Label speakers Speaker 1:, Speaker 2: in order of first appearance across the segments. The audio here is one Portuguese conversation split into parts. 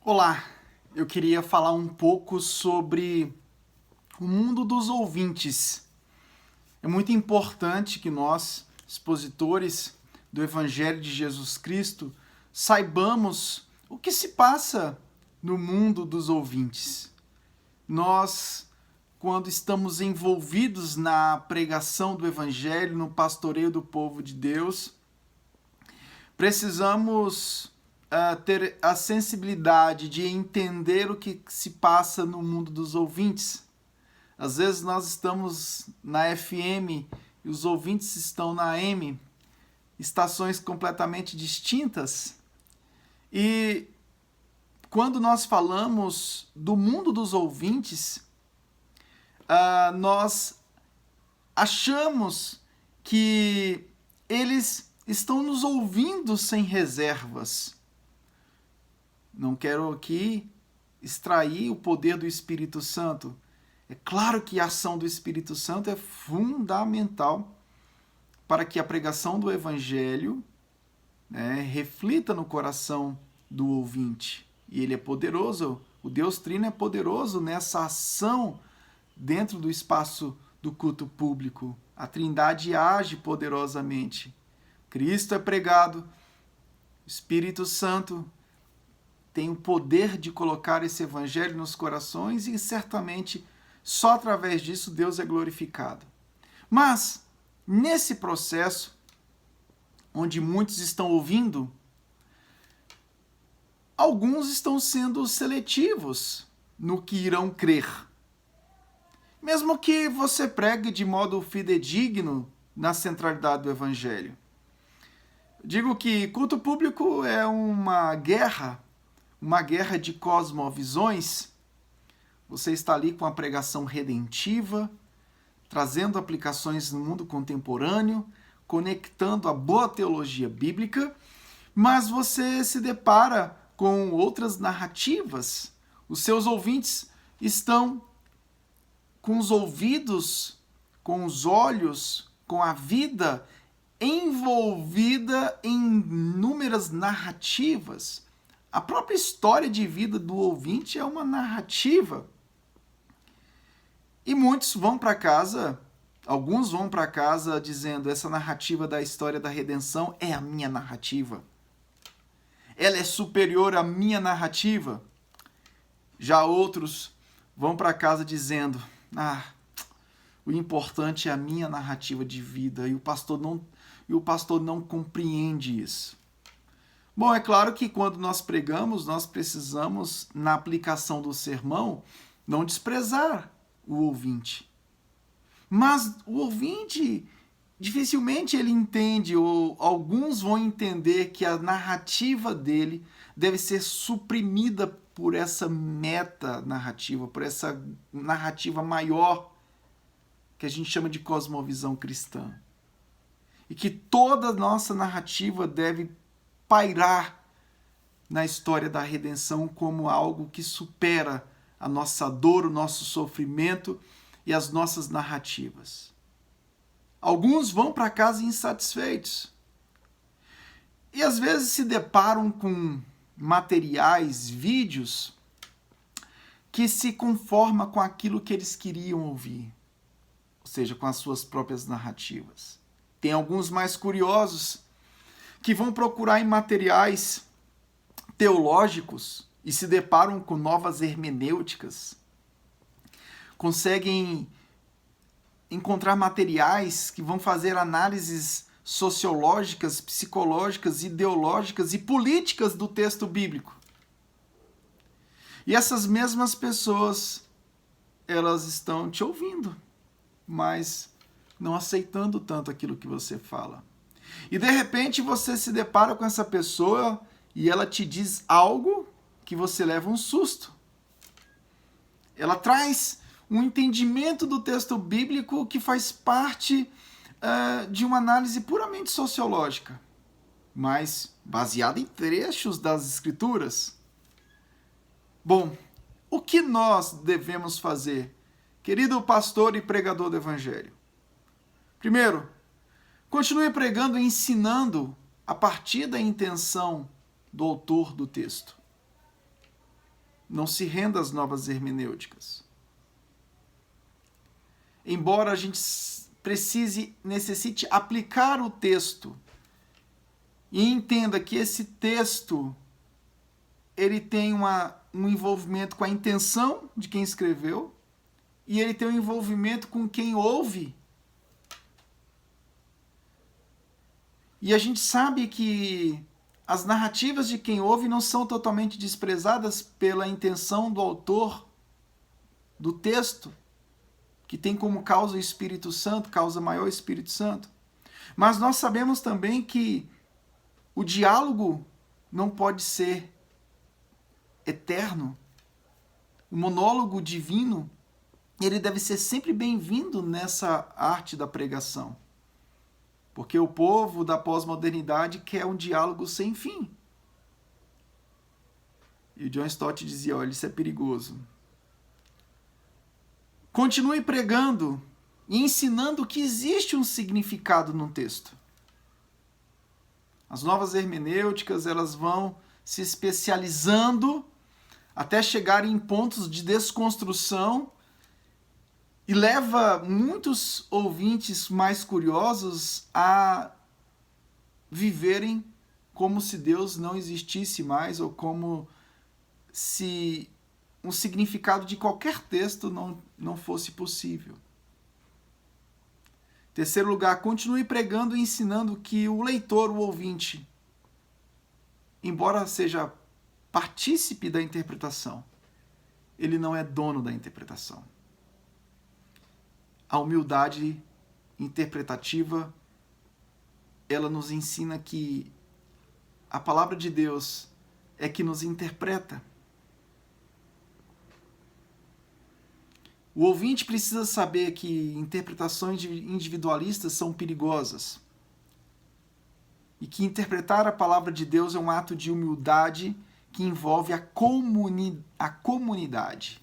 Speaker 1: Olá, eu queria falar um pouco sobre o mundo dos ouvintes. É muito importante que nós, expositores do Evangelho de Jesus Cristo, saibamos o que se passa no mundo dos ouvintes. Nós, quando estamos envolvidos na pregação do Evangelho, no pastoreio do povo de Deus, precisamos ter a sensibilidade de entender o que se passa no mundo dos ouvintes. Às vezes nós estamos na FM e os ouvintes estão na AM, estações completamente distintas. E quando nós falamos do mundo dos ouvintes, nós achamos que eles estão nos ouvindo sem reservas. Não quero aqui extrair o poder do Espírito Santo. É claro que a ação do Espírito Santo é fundamental para que a pregação do Evangelho reflita no coração do ouvinte. E ele é poderoso, o Deus Trino é poderoso nessa ação dentro do espaço do culto público. A Trindade age poderosamente. Cristo é pregado, o Espírito Santo tem o poder de colocar esse evangelho nos corações e certamente só através disso Deus é glorificado. Mas, nesse processo, onde muitos estão ouvindo, alguns estão sendo seletivos no que irão crer. Mesmo que você pregue de modo fidedigno na centralidade do evangelho. Digo que culto público é uma guerra de cosmovisões. Você está ali com a pregação redentiva, trazendo aplicações no mundo contemporâneo, conectando a boa teologia bíblica, mas você se depara com outras narrativas. Os seus ouvintes estão com os ouvidos, com os olhos, com a vida envolvida em inúmeras narrativas. A própria história de vida do ouvinte é uma narrativa. E muitos vão para casa, alguns vão para casa dizendo: essa narrativa da história da redenção é a minha narrativa. Ela é superior à minha narrativa. Já outros vão para casa dizendo: o importante é a minha narrativa de vida, e o pastor não compreende isso. Bom, é claro que quando nós pregamos, nós precisamos, na aplicação do sermão, não desprezar o ouvinte. Mas o ouvinte, dificilmente ele entende, ou alguns vão entender que a narrativa dele deve ser suprimida por essa meta-narrativa, por essa narrativa maior, que a gente chama de cosmovisão cristã. E que toda a nossa narrativa deve pairar na história da redenção como algo que supera a nossa dor, o nosso sofrimento e as nossas narrativas. Alguns vão para casa insatisfeitos. E às vezes se deparam com materiais, vídeos, que se conformam com aquilo que eles queriam ouvir. Ou seja, com as suas próprias narrativas. Tem alguns mais curiosos que vão procurar em materiais teológicos e se deparam com novas hermenêuticas. Conseguem encontrar materiais que vão fazer análises sociológicas, psicológicas, ideológicas e políticas do texto bíblico. E essas mesmas pessoas, elas estão te ouvindo, mas não aceitando tanto aquilo que você fala. E de repente você se depara com essa pessoa e ela te diz algo que você leva um susto. Ela traz um entendimento do texto bíblico que faz parte de uma análise puramente sociológica, mas baseada em trechos das Escrituras. Bom, o que nós devemos fazer, querido pastor e pregador do Evangelho? Primeiro, continue pregando e ensinando a partir da intenção do autor do texto. Não se renda às novas hermenêuticas. Embora a gente necessite aplicar o texto e entenda que esse texto ele tem um envolvimento com a intenção de quem escreveu e ele tem um envolvimento com quem ouve. E a gente sabe que as narrativas de quem ouve não são totalmente desprezadas pela intenção do autor do texto, que tem como causa o Espírito Santo, causa maior o Espírito Santo. Mas nós sabemos também que o diálogo não pode ser eterno. O monólogo divino, ele deve ser sempre bem-vindo nessa arte da pregação. Porque o povo da pós-modernidade quer um diálogo sem fim. E o John Stott dizia, olha, isso é perigoso. Continue pregando e ensinando que existe um significado num texto. As novas hermenêuticas, elas vão se especializando até chegar em pontos de desconstrução e leva muitos ouvintes mais curiosos a viverem como se Deus não existisse mais ou como se um significado de qualquer texto não fosse possível. Terceiro lugar, continue pregando e ensinando que o leitor, o ouvinte, embora seja partícipe da interpretação, ele não é dono da interpretação. A humildade interpretativa, ela nos ensina que a palavra de Deus é que nos interpreta. O ouvinte precisa saber que interpretações individualistas são perigosas e que interpretar a palavra de Deus é um ato de humildade que envolve a comunidade.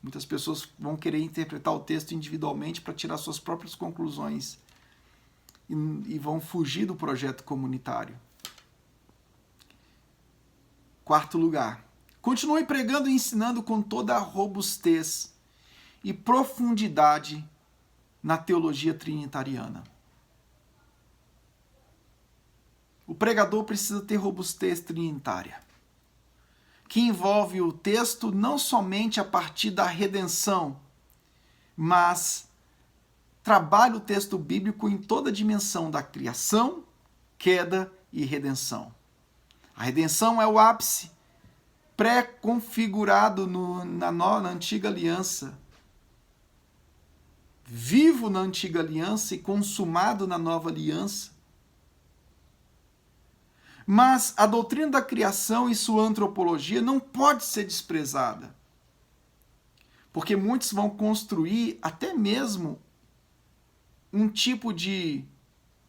Speaker 1: Muitas pessoas vão querer interpretar o texto individualmente para tirar suas próprias conclusões e vão fugir do projeto comunitário. Quarto lugar, continue pregando e ensinando com toda a robustez e profundidade na teologia trinitariana. O pregador precisa ter robustez trinitária, que envolve o texto não somente a partir da redenção, mas trabalha o texto bíblico em toda a dimensão da criação, queda e redenção. A redenção é o ápice pré-configurado na antiga aliança, vivo na antiga aliança e consumado na nova aliança. Mas a doutrina da criação e sua antropologia não pode ser desprezada. Porque muitos vão construir até mesmo um tipo de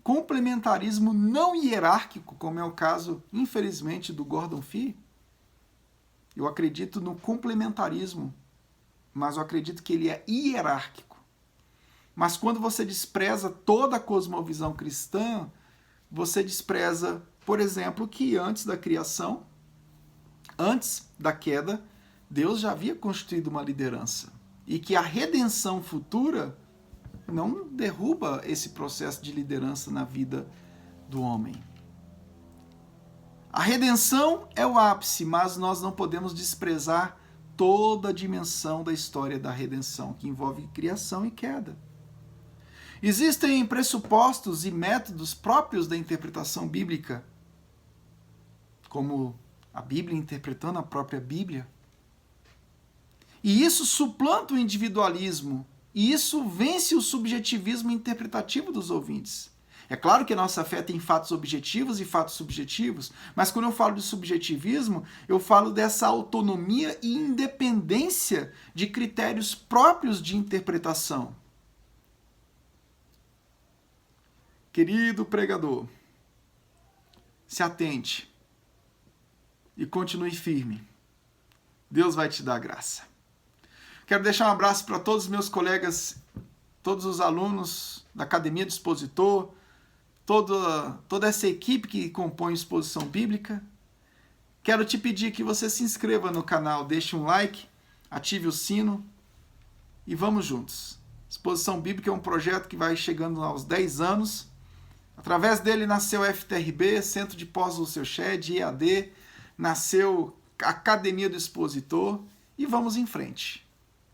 Speaker 1: complementarismo não hierárquico, como é o caso, infelizmente, do Gordon Fee. Eu acredito no complementarismo, mas eu acredito que ele é hierárquico. Mas quando você despreza toda a cosmovisão cristã, você despreza, por exemplo, que antes da criação, antes da queda, Deus já havia constituído uma liderança. E que a redenção futura não derruba esse processo de liderança na vida do homem. A redenção é o ápice, mas nós não podemos desprezar toda a dimensão da história da redenção, que envolve criação e queda. Existem pressupostos e métodos próprios da interpretação bíblica, como a Bíblia interpretando a própria Bíblia. E isso suplanta o individualismo, e isso vence o subjetivismo interpretativo dos ouvintes. É claro que a nossa fé tem fatos objetivos e fatos subjetivos, mas quando eu falo de subjetivismo, eu falo dessa autonomia e independência de critérios próprios de interpretação. Querido pregador, se atente e continue firme. Deus vai te dar graça. Quero deixar um abraço para todos os meus colegas, todos os alunos da Academia do Expositor, toda essa equipe que compõe a Exposição Bíblica. Quero te pedir que você se inscreva no canal, deixe um like, ative o sino e vamos juntos. Exposição Bíblica é um projeto que vai chegando aos 10 anos. Através dele nasceu o FTRB, Centro de Pós-Lúcio Shed, EAD, nasceu a Academia do Expositor e vamos em frente.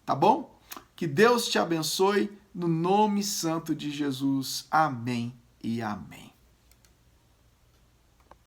Speaker 1: Tá bom? Que Deus te abençoe no nome santo de Jesus. Amém e amém.